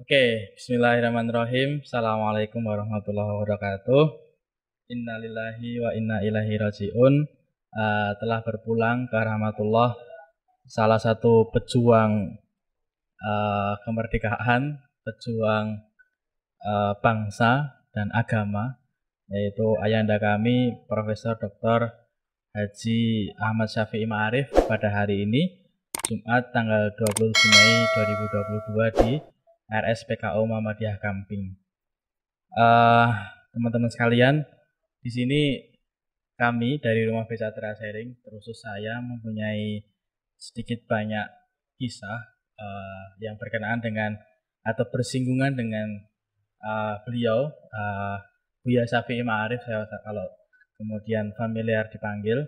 Oke, bismillahirrahmanirrahim. Assalamualaikum warahmatullahi wabarakatuh. Innalillahi wa inna ilaihi raji'un. Telah berpulang ke rahmatullah salah satu pejuang kemerdekaan, pejuang bangsa dan agama, yaitu ayahanda kami Profesor Dr. Haji Ahmad Syafi'i Ma'arif pada hari ini, Jumat tanggal 27 Mei 2022 di RSPKU Muhammadiyah Kamping. Teman-teman sekalian, di sini kami dari Rumah Beca Sharing, terkhusus saya mempunyai sedikit banyak kisah yang berkenaan dengan atau bersinggungan dengan beliau, Buya Syafi'i Ma'arif, kalau kemudian familiar dipanggil.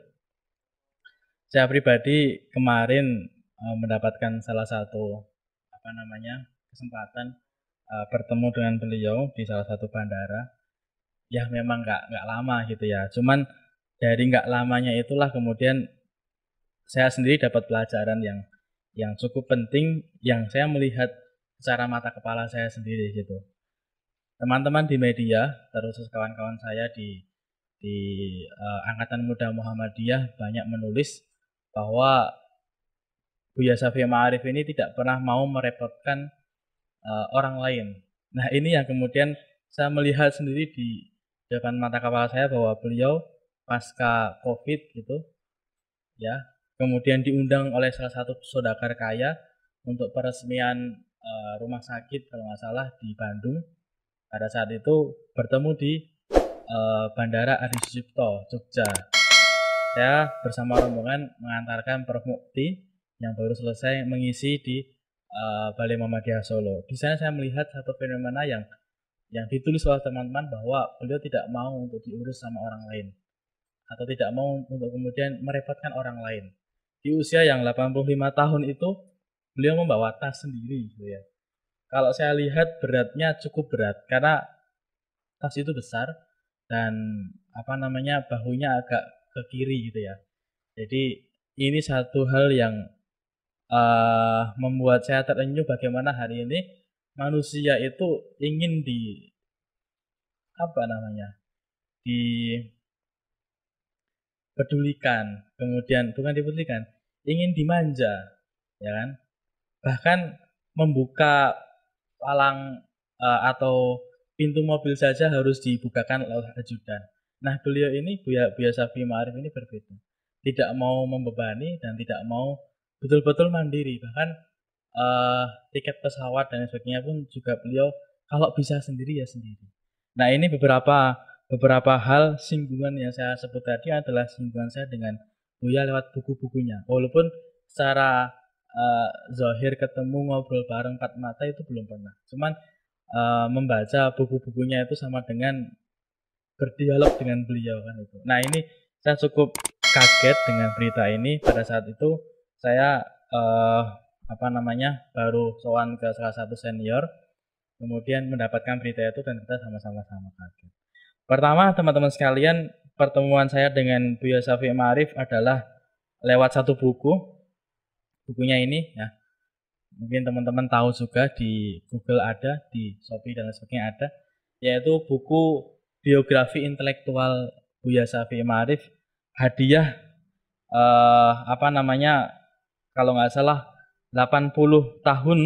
Saya pribadi kemarin mendapatkan salah satu kesempatan bertemu dengan beliau di salah satu bandara. Ya memang nggak lama gitu ya. Cuman dari nggak lamanya itulah kemudian saya sendiri dapat pelajaran yang cukup penting yang saya melihat secara mata kepala saya sendiri gitu. Teman-teman di media, terus kawan-kawan saya di Angkatan Muda Muhammadiyah banyak menulis bahwa Buya Syafi'i Ma'arif ini tidak pernah mau merepotkan orang lain. Nah ini yang kemudian saya melihat sendiri di depan mata kepala saya bahwa beliau pasca COVID gitu, ya, kemudian diundang oleh salah satu saudagar kaya untuk peresmian rumah sakit kalau nggak salah di Bandung. Pada saat itu bertemu di Bandara Adi Sucipto, Jogja. Saya bersama rombongan mengantarkan Prof. Mukti yang baru selesai mengisi di Balai Muhammadiyah Solo. Di sana saya melihat satu fenomena yang ditulis oleh teman-teman bahwa beliau tidak mau untuk diurus sama orang lain atau tidak mau untuk kemudian merepotkan orang lain. Di usia yang 85 tahun itu beliau membawa tas sendiri gitu ya. Kalau saya lihat beratnya cukup berat karena tas itu besar dan bahunya agak ke kiri gitu ya. Jadi ini satu hal yang membuat saya terenyuh bagaimana hari ini manusia itu ingin dipedulikan, kemudian bukan dipedulikan, ingin dimanja, ya kan? Bahkan membuka palang atau pintu mobil saja harus dibukakan oleh ajudan. Nah, beliau ini Buya Syafi'i Ma'arif ini berbeda. Tidak mau membebani dan tidak mau betul-betul mandiri. Bahkan tiket pesawat dan sebagainya pun juga beliau kalau bisa sendiri ya sendiri. Nah, ini beberapa hal singgungan yang saya sebut tadi adalah singgungan saya dengan Buya lewat buku-bukunya. Walaupun secara zahir ketemu ngobrol bareng empat mata itu belum pernah. Cuman membaca buku-bukunya itu sama dengan berdialog dengan beliau kan itu. Nah ini saya cukup kaget dengan berita ini. Pada saat itu saya baru sowan ke salah satu senior, kemudian mendapatkan berita itu dan kita sama-sama kaget. Pertama teman-teman sekalian, pertemuan saya dengan Buya Syafi'i Ma'arif adalah lewat satu buku. Bukunya ini ya, mungkin teman-teman tahu juga di Google ada, di Shopee dan sebagainya ada, yaitu buku biografi intelektual Buya Syafi'i Ma'arif, hadiah kalau nggak salah 80 tahun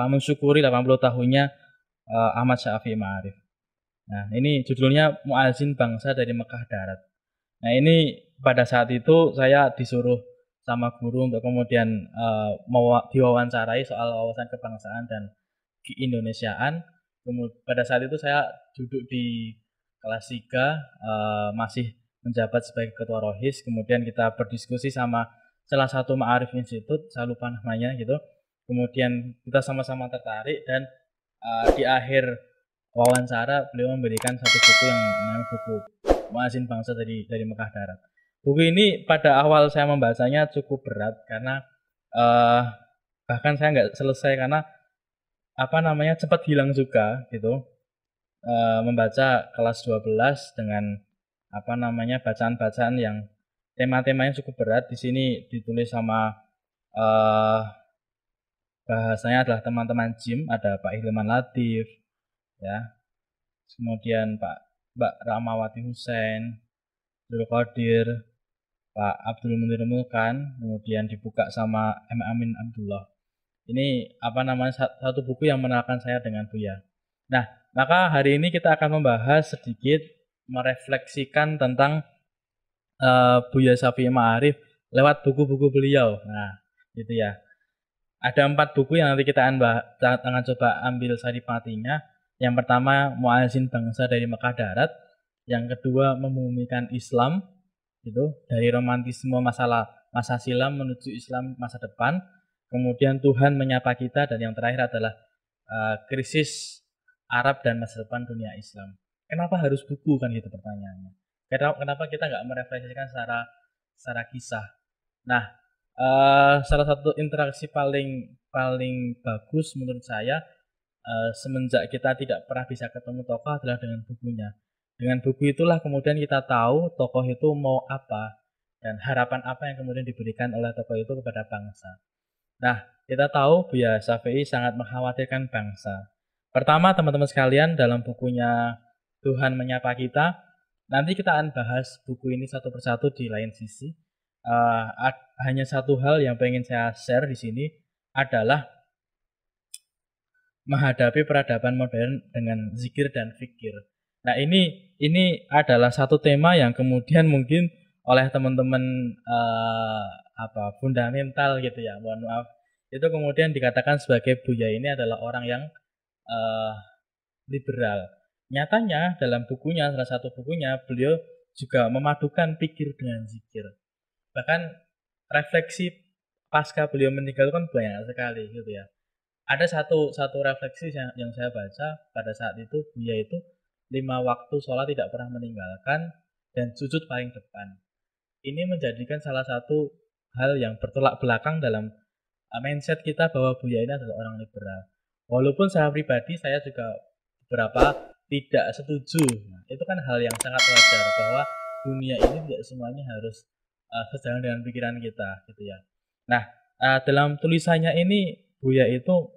mensyukuri 80 tahunnya Ahmad Syafi'i Ma'arif. Nah, ini judulnya Muazin Bangsa dari Mekah Darat. Nah, ini pada saat itu saya disuruh sama guru untuk kemudian diwawancarai soal wawasan kebangsaan dan keindonesiaan. Pada saat itu saya duduk di kelas 3, masih menjabat sebagai ketua rohis. Kemudian kita berdiskusi sama salah satu Ma'arif Institute, saya lupa namanya gitu. Kemudian kita sama-sama tertarik dan di akhir wawancara beliau memberikan satu buku yang namanya buku Muazin Bangsa dari Mekah Darat. Buku ini pada awal saya membacanya cukup berat karena bahkan saya nggak selesai karena cepat hilang juga gitu. Membaca kelas 12 dengan bacaan-bacaan yang tema-temanya cukup berat. Di sini ditulis sama bahasanya adalah teman-teman JIM, ada Pak Hilman Latif, ya, kemudian Mbak Rahmawati Hussein, Abdul Qadir, Pak Abdul Munir Mulkan, kemudian dibuka sama M. Amin Abdullah. Ini apa namanya, satu buku yang mengenalkan saya dengan Buya. Nah, maka hari ini kita akan membahas sedikit, merefleksikan tentang Buya Syafi'i Ma'arif lewat buku-buku beliau. Nah, gitu ya. Ada 4 buku yang nanti kita akan coba ambil saripatinya. Yang pertama, Mu'azzin Bangsa dari Mekah Darat. Yang kedua, Membumikan Islam, gitu, dari romantisme masa silam menuju Islam masa depan. Kemudian Tuhan Menyapa Kita, dan yang terakhir adalah krisis Arab dan masa depan dunia Islam. Kenapa harus buku, kan gitu pertanyaannya. Kenapa kita nggak merefleksikan secara kisah? Nah, salah satu interaksi paling bagus menurut saya semenjak kita tidak pernah bisa ketemu tokoh adalah dengan bukunya. Dengan buku itulah kemudian kita tahu tokoh itu mau apa dan harapan apa yang kemudian diberikan oleh tokoh itu kepada bangsa. Nah, kita tahu Buya Syafi'i sangat mengkhawatirkan bangsa. Pertama, teman-teman sekalian, dalam bukunya Tuhan Menyapa Kita, nanti kita akan bahas buku ini satu persatu di lain sisi. Hanya satu hal yang pengen saya share di sini adalah menghadapi peradaban modern dengan zikir dan fikir. Nah, ini adalah satu tema yang kemudian mungkin oleh teman-teman fundamental gitu ya, mohon maaf, itu kemudian dikatakan sebagai Buya ini adalah orang yang liberal. Nyatanya dalam bukunya, salah satu bukunya, beliau juga memadukan pikir dengan zikir. Bahkan refleksi pasca beliau meninggal kan banyak sekali gitu ya. Ada satu refleksi yang saya baca pada saat itu, Buya itu 5 waktu sholat tidak pernah meninggalkan dan sujud paling depan. Ini menjadikan salah satu hal yang bertolak belakang dalam mindset kita bahwa Buya ini adalah orang liberal. Walaupun secara pribadi saya juga beberapa tidak setuju. Nah, itu kan hal yang sangat wajar bahwa dunia ini tidak semuanya harus sejalan dengan pikiran kita gitu ya. Nah, dalam tulisannya ini Buya itu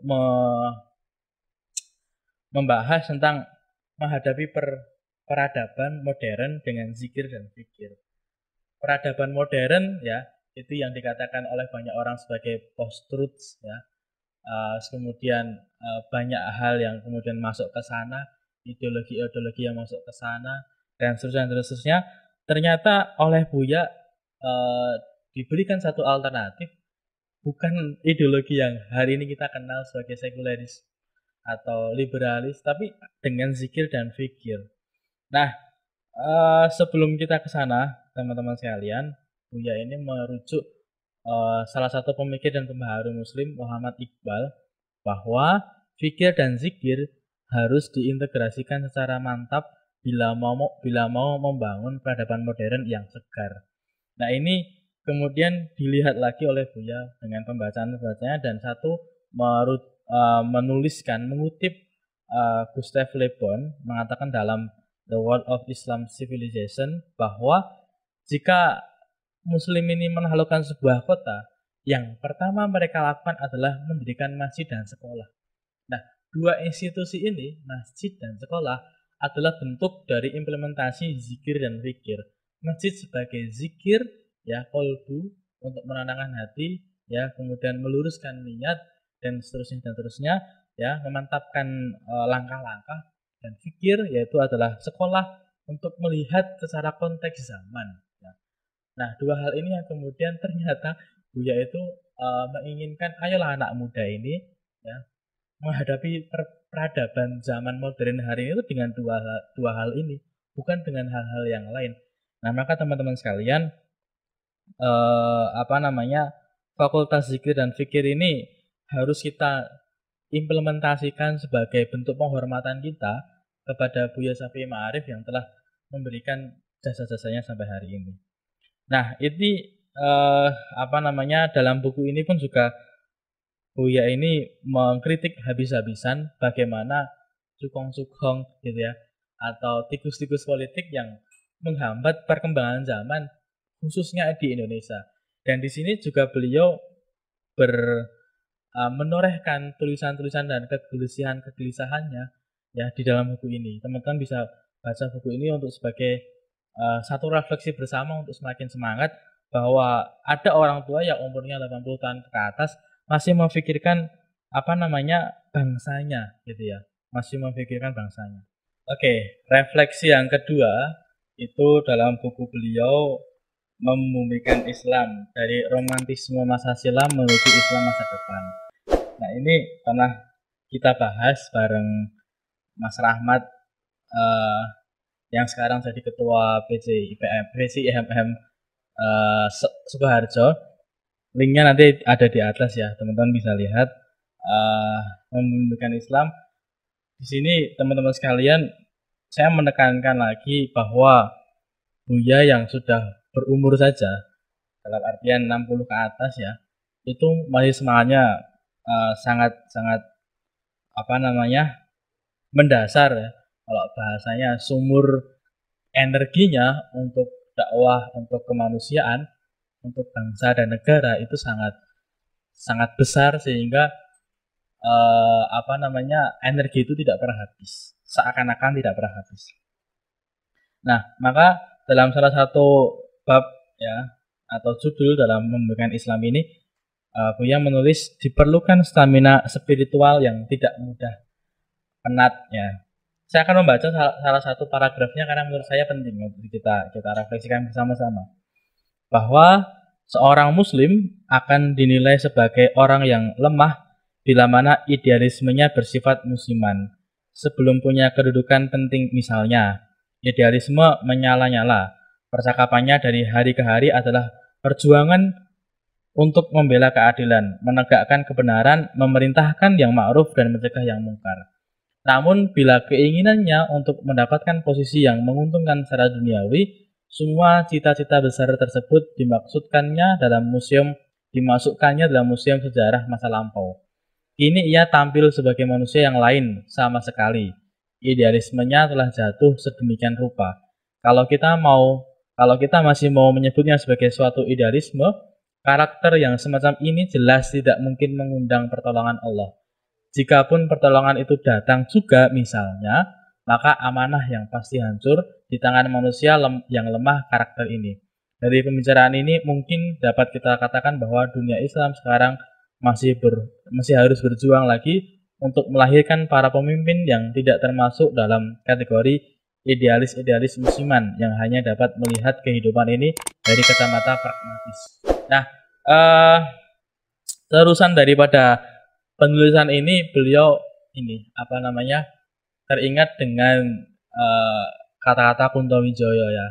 membahas tentang menghadapi peradaban modern dengan zikir dan fikir. Peradaban modern ya, itu yang dikatakan oleh banyak orang sebagai post-truth ya. Kemudian banyak hal yang kemudian masuk ke sana, ideologi-ideologi yang masuk ke sana, dan seterusnya. Ternyata oleh Buya diberikan satu alternatif, bukan ideologi yang hari ini kita kenal sebagai sekularis atau liberalis, tapi dengan zikir dan fikir. Nah, sebelum kita ke sana, teman-teman sekalian, Buya ini merujuk salah satu pemikir dan pembaharu Muslim, Muhammad Iqbal, bahwa fikir dan zikir harus diintegrasikan secara mantap bila mau membangun peradaban modern yang segar. Nah, ini kemudian dilihat lagi oleh Buya dengan pembacaan-pembacanya, dan satu mengutip Gustav Le Bon mengatakan dalam The World of Islam Civilization bahwa jika Muslim ini menaklukkan sebuah kota, yang pertama mereka lakukan adalah mendirikan masjid dan sekolah. Nah, dua institusi ini, masjid dan sekolah, adalah bentuk dari implementasi zikir dan fikir. Masjid sebagai zikir, ya, qalbu, untuk menenangkan hati, ya, kemudian meluruskan niat, dan seterusnya, ya, memantapkan langkah-langkah, dan fikir yaitu adalah sekolah untuk melihat secara konteks zaman. Ya. Nah, dua hal ini yang kemudian ternyata Buya itu menginginkan, ayolah anak muda ini ya menghadapi peradaban zaman modern hari ini itu dengan dua hal ini, bukan dengan hal-hal yang lain. Nah, maka teman-teman sekalian, fakultas zikir dan fikir ini harus kita implementasikan sebagai bentuk penghormatan kita kepada Buya Syafi'i Ma'arif yang telah memberikan jasa-jasanya sampai hari ini. Nah, ini dalam buku ini pun juga Buya ini mengkritik habis-habisan bagaimana cukong-cukong gitu ya, atau tikus-tikus politik yang menghambat perkembangan zaman khususnya di Indonesia. Dan di sini juga beliau menorehkan tulisan-tulisan dan kegelisahannya ya di dalam buku ini. Teman-teman bisa baca buku ini untuk sebagai satu refleksi bersama untuk semakin semangat bahwa ada orang tua yang umurnya 80 tahun ke atas masih memikirkan bangsanya gitu ya. Masih memikirkan bangsanya. Oke, refleksi yang kedua itu dalam buku beliau Membumikan Islam dari romantisme masa silam menuju Islam masa depan. Nah, ini pernah kita bahas bareng Mas Rahmat yang sekarang jadi ketua PCIMM Sukoharjo. Linknya nanti ada di atas ya, teman-teman bisa lihat. Membumikan Islam. Di sini teman-teman sekalian, saya menekankan lagi bahwa Buya yang sudah berumur saja, dalam artian 60 ke atas ya, itu masih semangatnya sangat mendasar ya. Kalau bahasanya sumur energinya untuk dakwah, untuk kemanusiaan, untuk bangsa dan negara itu sangat besar sehingga energi itu tidak pernah habis, seakan-akan tidak pernah habis. Nah, maka dalam salah satu bab ya atau judul dalam Membumikan Islam ini, Buya menulis diperlukan stamina spiritual yang tidak mudah penat ya. Saya akan membaca salah satu paragrafnya karena menurut saya penting untuk kita refleksikan bersama-sama. Bahwa seorang muslim akan dinilai sebagai orang yang lemah bila mana idealismenya bersifat musiman. Sebelum punya kedudukan penting misalnya, idealisme menyala-nyala. Percakapannya dari hari ke hari adalah perjuangan untuk membela keadilan, menegakkan kebenaran, memerintahkan yang ma'ruf dan mencegah yang mungkar. Namun bila keinginannya untuk mendapatkan posisi yang menguntungkan secara duniawi, semua cita-cita besar tersebut dimasukkannya dalam museum sejarah masa lampau. Kini ia tampil sebagai manusia yang lain sama sekali. Idealismenya telah jatuh sedemikian rupa. Kalau kita masih mau menyebutnya sebagai suatu idealisme, karakter yang semacam ini jelas tidak mungkin mengundang pertolongan Allah. Jikapun pertolongan itu datang juga misalnya, maka amanah yang pasti hancur di tangan manusia yang lemah karakter ini. Dari pembicaraan ini mungkin dapat kita katakan bahwa dunia Islam sekarang masih harus berjuang lagi untuk melahirkan para pemimpin yang tidak termasuk dalam kategori idealis musiman yang hanya dapat melihat kehidupan ini dari kacamata pragmatis. Nah, terusan daripada penulisan ini beliau teringat dengan kata-kata Kuntowijoyo ya,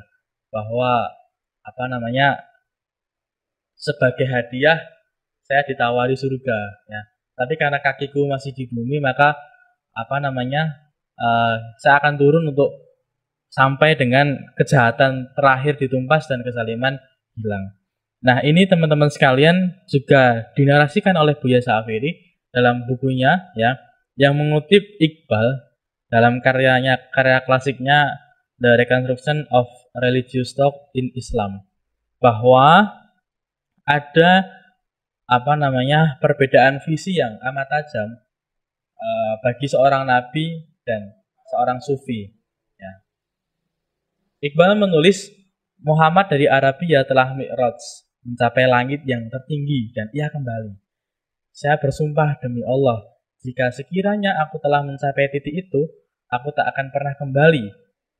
bahwa sebagai hadiah saya ditawari surga ya, tapi karena kakiku masih di bumi maka saya akan turun untuk sampai dengan kejahatan terakhir ditumpas dan kezaliman hilang. Nah, ini teman-teman sekalian juga dinarasikan oleh Buya Sa'afiri dalam bukunya ya, yang mengutip Iqbal dalam karya klasiknya The Reconstruction of Religious Thought in Islam, bahwa ada perbedaan visi yang amat tajam bagi seorang nabi dan seorang sufi ya. Iqbal menulis, Muhammad dari Arabia telah mi'raj, mencapai langit yang tertinggi dan ia kembali. Saya bersumpah demi Allah, jika sekiranya aku telah mencapai titik itu, aku tak akan pernah kembali.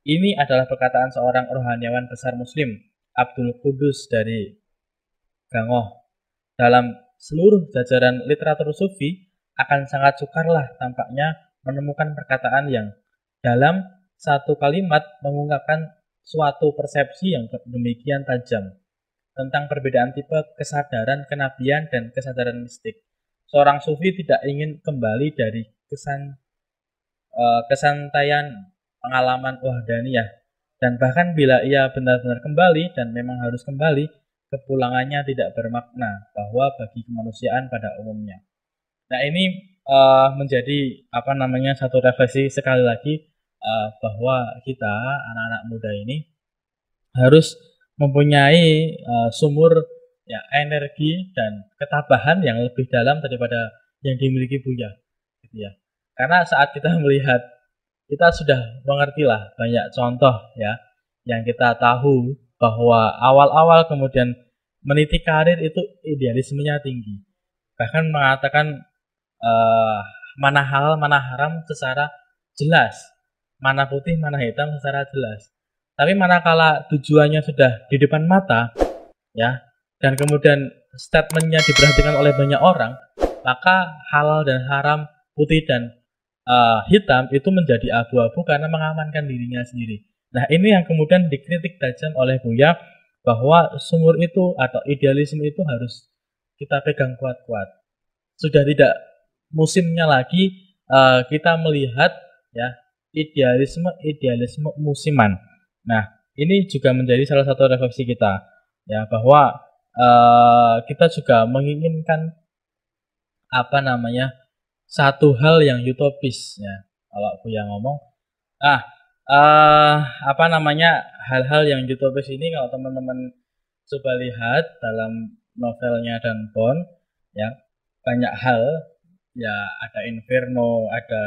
Ini adalah perkataan seorang rohaniawan besar muslim, Abdul Qudus dari Gangoh. Dalam seluruh jajaran literatur sufi, akan sangat sukarlah tampaknya menemukan perkataan yang dalam satu kalimat mengungkapkan suatu persepsi yang demikian tajam tentang perbedaan tipe kesadaran kenabian dan kesadaran mistik. Seorang sufi tidak ingin kembali dari kesantaian pengalaman wahdaniyah, dan bahkan bila ia benar-benar kembali dan memang harus kembali, kepulangannya tidak bermakna bahwa bagi kemanusiaan pada umumnya. Nah, ini menjadi satu refleksi sekali lagi bahwa kita anak-anak muda ini harus mempunyai sumur ya energi dan ketabahan yang lebih dalam daripada yang dimiliki Buya, gitu ya. Karena saat kita melihat, kita sudah mengertilah banyak contoh ya, yang kita tahu bahwa awal-awal kemudian meniti karir itu idealismenya tinggi, bahkan mengatakan mana halal mana haram secara jelas, mana putih mana hitam secara jelas. Tapi manakala tujuannya sudah di depan mata ya, dan kemudian statementnya diperhatikan oleh banyak orang, maka halal dan haram, putih dan hitam itu menjadi abu-abu karena mengamankan dirinya sendiri. Nah, ini yang kemudian dikritik tajam oleh Buya, bahwa sumur itu atau idealisme itu harus kita pegang kuat-kuat. Sudah tidak musimnya lagi kita melihat ya idealisme musiman. Nah, ini juga menjadi salah satu refleksi kita ya, bahwa kita juga menginginkan satu hal yang utopis ya. Kalau aku yang ngomong hal-hal yang utopis ini, kalau teman-teman coba lihat dalam novelnya Dan Brown ya, banyak hal ya, ada Inferno, ada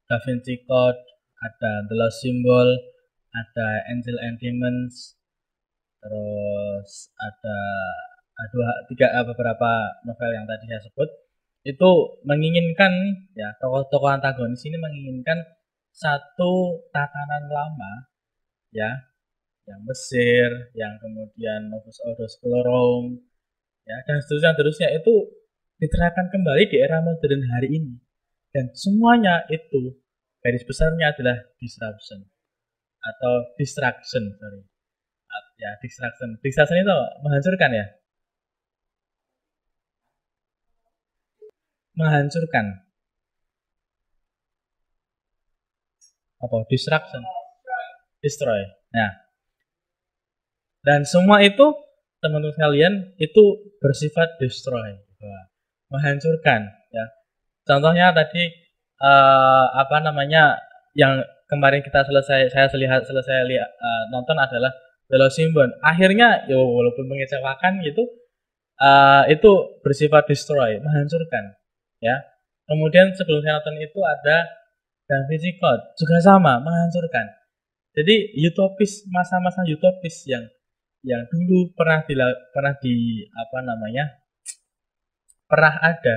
Da Vinci Code, ada The Lost Symbol, ada Angel and Demons, terus ada beberapa novel yang tadi saya sebut, itu menginginkan ya, tokoh-tokoh antagonis ini menginginkan satu tatanan lama ya, yang Mesir, yang kemudian Novus Ordo Sclerum ya, dan seterusnya itu diterapkan kembali di era modern hari ini, dan semuanya itu garis besarnya adalah distraction ya, distraction itu menghancurkan ya, distraction, destroy. Nah, dan semua itu teman-teman sekalian itu bersifat destroy, menghancurkan ya. Contohnya tadi yang kemarin saya selesai nonton adalah The Lost Symbol. Akhirnya ya, walaupun mengecewakan gitu, itu bersifat destroy, menghancurkan ya. Kemudian sebelum saya nonton itu ada Da Vinci Code, juga sama, menghancurkan. Jadi masa-masa utopis yang dulu pernah ada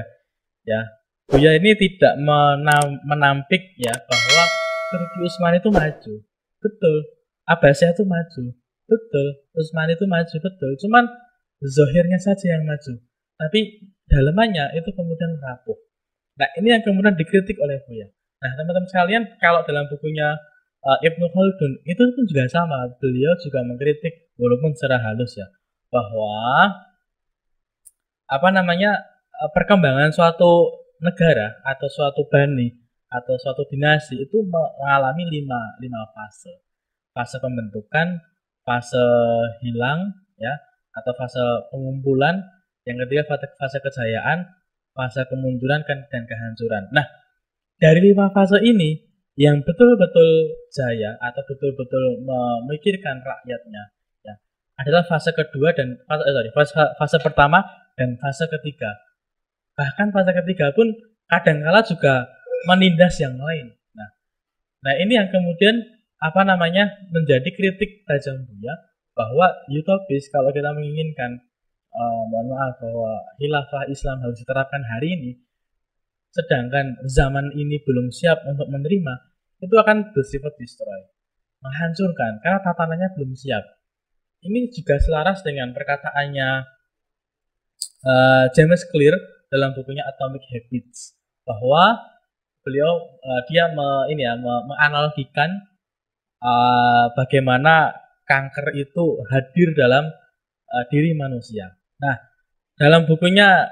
ya. Buya ini tidak menampik ya bahwa Turki Utsmani itu maju, betul. Abbasiyah itu maju, betul. Utsmani itu maju, betul. Cuman zahirnya saja yang maju, tapi dalamannya itu kemudian rapuh. Nah, ini yang kemudian dikritik oleh Buya. Nah, teman-teman sekalian, kalau dalam bukunya Ibnu Khaldun itu pun juga sama, beliau juga mengkritik walaupun secara halus ya, bahwa perkembangan suatu negara atau suatu bani atau suatu dinasti itu mengalami lima fase. Fase pembentukan, fase hilang ya, atau fase pengumpulan, yang ketiga fase kejayaan, fase kemunduran dan kehancuran. Nah, dari 5 fase ini yang betul-betul jaya atau betul-betul memikirkan rakyatnya ya, adalah fase kedua dan fase pertama dan fase ketiga. Bahkan fase ketiga pun kadangkala juga menindas yang lain. Nah ini yang kemudian menjadi kritik tajam Buya, bahwa utopis kalau kita menginginkan bahwa khilafah Islam harus diterapkan hari ini, sedangkan zaman ini belum siap untuk menerima, itu akan bersifat destroy, menghancurkan, karena tatanannya belum siap. Ini juga selaras dengan perkataannya James Clear dalam bukunya Atomic Habits, bahwa beliau menganalogikan bagaimana kanker itu hadir dalam diri manusia. Nah, dalam bukunya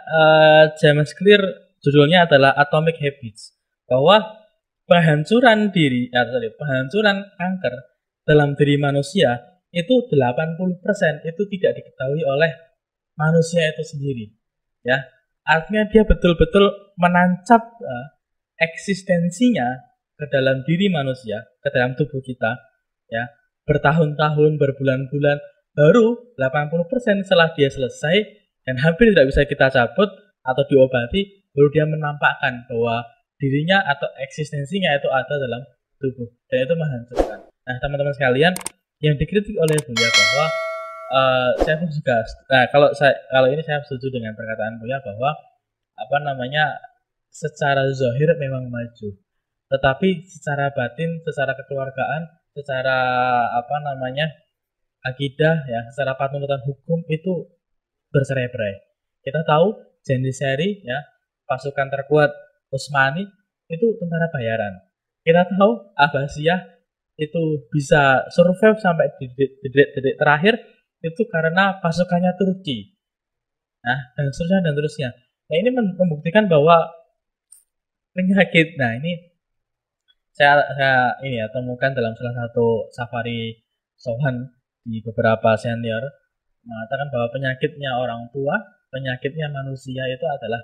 James Clear, judulnya adalah Atomic Habits, bahwa penghancuran kanker dalam diri manusia itu 80% itu tidak diketahui oleh manusia itu sendiri ya. Artinya dia betul-betul menancap eksistensinya ke dalam diri manusia, ke dalam tubuh kita ya, bertahun-tahun, berbulan-bulan, baru 80% setelah dia selesai dan hampir tidak bisa kita cabut atau diobati, baru dia menampakkan bahwa dirinya atau eksistensinya itu ada dalam tubuh, dan itu menghancurkan. Nah, teman-teman sekalian, yang dikritik oleh Buya bahwa saya pun juga, nah kalau ini saya setuju dengan perkataan Buya bahwa apa namanya, secara zahir memang maju, tetapi secara batin, secara kekeluargaan, secara apa namanya, akidah ya, secara panutan hukum itu bercerai-berai. Kita tahu Janissary ya, pasukan terkuat Utsmani itu tentara bayaran. Kita tahu Abbasiyah itu bisa survive sampai di detik terakhir itu karena pasukannya Turki. Nah, dan seterusnya dan terusnya. Nah, ini membuktikan bahwa penyakit. Nah, ini saya ini ya temukan dalam salah satu safari Sohan di beberapa senior mengatakan bahwa penyakitnya orang tua, penyakitnya manusia itu adalah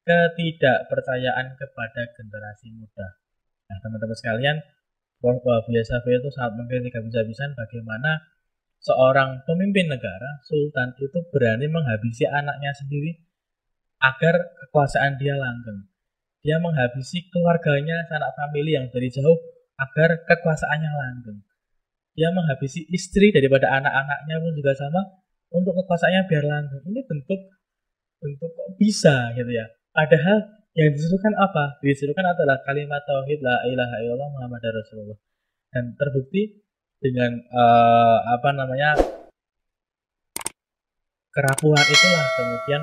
ketidakpercayaan kepada generasi muda. Nah, teman-teman sekalian, bahwa Buya Syafi'i itu sangat mengkritik habis-habisan bagaimana seorang pemimpin negara, sultan itu berani menghabisi anaknya sendiri agar kekuasaan dia langgeng. Dia menghabisi keluarganya, sanak famili yang dari jauh agar kekuasaannya langgeng. Dia menghabisi istri daripada anak-anaknya pun juga sama untuk kekuasaannya biar langgeng. Ini bentuk kok bisa gitu ya. Padahal yang disuruhkan apa? Disuruhkan adalah kalimat tauhid la ilaha illallah Muhammadar Rasulullah. Dan terbukti dengan apa namanya, kerapuhan itulah kemudian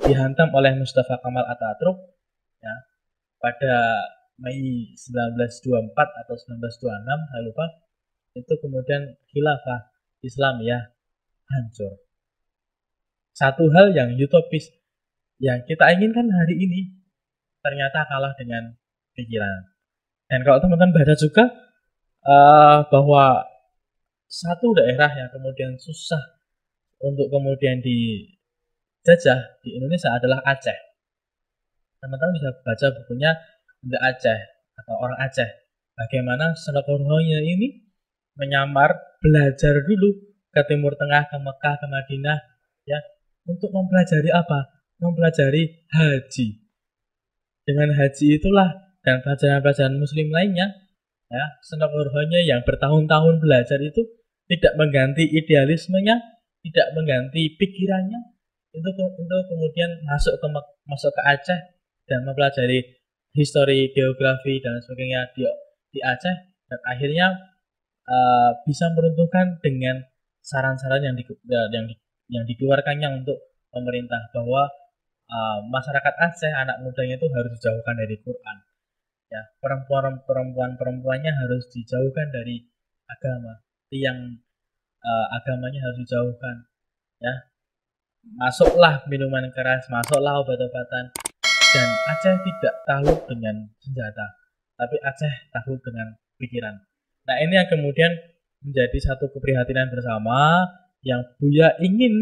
dihantam oleh Mustafa Kemal Atatürk ya, pada Mei 1924 atau 1926, saya lupa, itu kemudian khilafah Islam ya hancur. Satu hal yang utopis yang kita inginkan hari ini ternyata kalah dengan pikiran. Dan kalau teman-teman baca juga bahwa satu daerah yang kemudian susah untuk kemudian dijajah di Indonesia adalah Aceh. Teman-teman bisa baca bukunya The Aceh atau Orang Aceh. Bagaimana Senokoruhonya ini menyamar belajar dulu ke Timur Tengah, ke Mekah, ke Madinah, ya, untuk mempelajari apa? Mempelajari haji. Dengan haji itulah dan pelajaran-pelajaran Muslim lainnya, ya, Senokoruhonya yang bertahun-tahun belajar itu tidak mengganti idealismenya, tidak mengganti pikirannya, itu kemudian masuk ke Aceh dan mempelajari histori, geografi dan sebagainya di Aceh, dan akhirnya bisa meruntuhkan dengan saran-saran yang dikeluarkannya untuk pemerintah bahwa masyarakat Aceh, anak mudanya itu harus dijauhkan dari Quran, ya, perempuannya harus dijauhkan dari agama, tiang agamanya harus dijauhkan, ya, masuklah minuman keras, masuklah obat-obatan, dan Aceh tidak takluk dengan senjata, tapi Aceh takluk dengan pikiran. Nah, ini yang kemudian menjadi satu keprihatinan bersama yang Buya ingin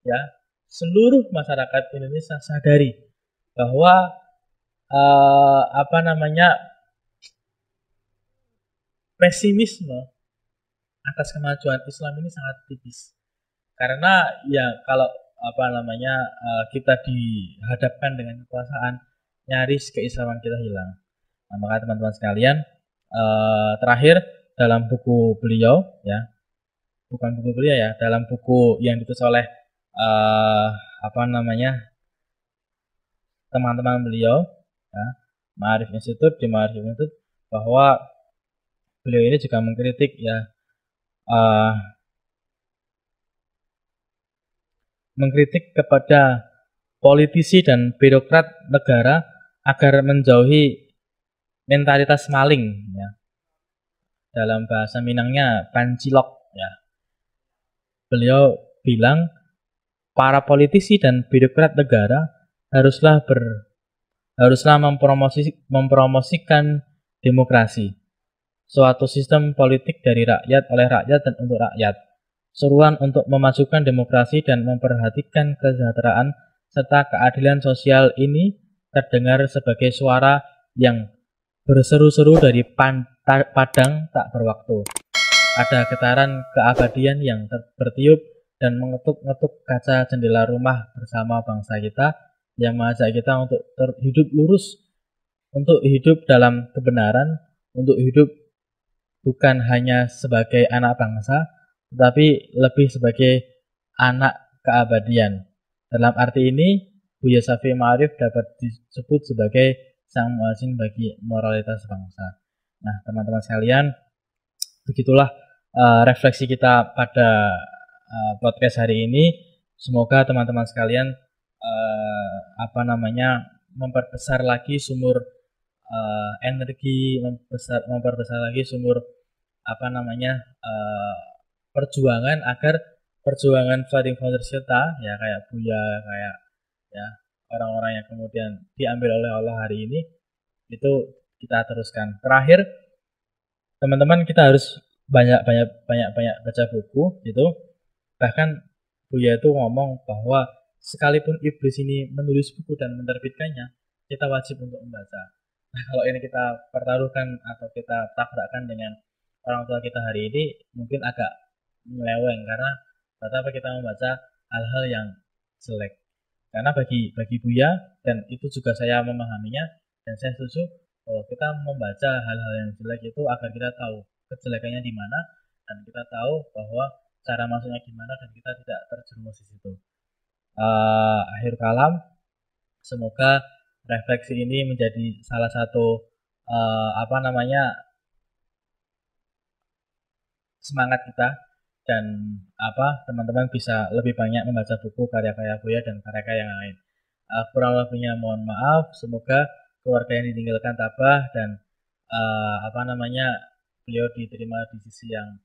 ya seluruh masyarakat Indonesia sadari bahwa apa namanya, pesimisme atas kemajuan Islam ini sangat tipis. Karena ya kalau apa namanya kita dihadapkan dengan kekuasaan, nyaris keislaman kita hilang. Nah, maka teman-teman sekalian, terakhir dalam buku beliau ya, bukan buku beliau ya, dalam buku yang ditulis oleh apa namanya teman-teman beliau ya, Ma'arif Institute, di Ma'arif Institute, bahwa beliau ini juga mengkritik ya mengkritik kepada politisi dan birokrat negara agar menjauhi mentalitas maling ya. Dalam bahasa Minangnya pancilok ya. Beliau bilang para politisi dan birokrat negara haruslah mempromosikan demokrasi, suatu sistem politik dari rakyat, oleh rakyat dan untuk rakyat. Seruan untuk memajukan demokrasi dan memperhatikan kesejahteraan serta keadilan sosial ini terdengar sebagai suara yang berseru-seru dari padang tak berwaktu. Ada getaran keabadian yang bertiup dan mengetuk-ngetuk kaca jendela rumah bersama bangsa kita yang mengajak kita untuk hidup lurus, untuk hidup dalam kebenaran, untuk hidup bukan hanya sebagai anak bangsa, tetapi lebih sebagai anak keabadian. Dalam arti ini, Buya Syafi'i Ma'arif dapat disebut sebagai sang muadzin bagi moralitas bangsa. Nah, teman-teman sekalian, begitulah refleksi kita pada podcast hari ini. Semoga teman-teman sekalian memperbesar lagi sumur energi, memperbesar lagi sumur perjuangan agar perjuangan Founding Fathers kita ya kayak Buya, kayak ya orang-orang yang kemudian diambil oleh Allah hari ini itu kita teruskan. Terakhir, teman-teman kita harus banyak baca buku gitu. Bahkan Buya itu ngomong bahwa sekalipun iblis ini menulis buku dan menerbitkannya, kita wajib untuk membaca. Nah, kalau ini kita pertaruhkan atau kita tabrakkan dengan orang tua kita hari ini, mungkin agak meleweng karena betapa kita membaca hal-hal yang jelek. Karena bagi Buya, dan itu juga saya memahaminya, dan saya setuju bahwa kita membaca hal-hal yang jelek itu agar kita tahu kejelekannya di mana, dan kita tahu bahwa cara masuknya gimana, dan kita tidak terjerumus di situ. Akhir kalam, semoga refleksi ini menjadi salah satu semangat kita, dan teman-teman bisa lebih banyak membaca buku karya-karya Buya dan karya-karya yang lain. Kurang lebihnya mohon maaf. Semoga keluarga yang ditinggalkan tabah dan beliau diterima di sisi yang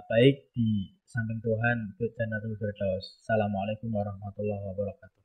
baik di samping Tuhan Jannatul Firdaus. Assalamualaikum warahmatullahi wabarakatuh.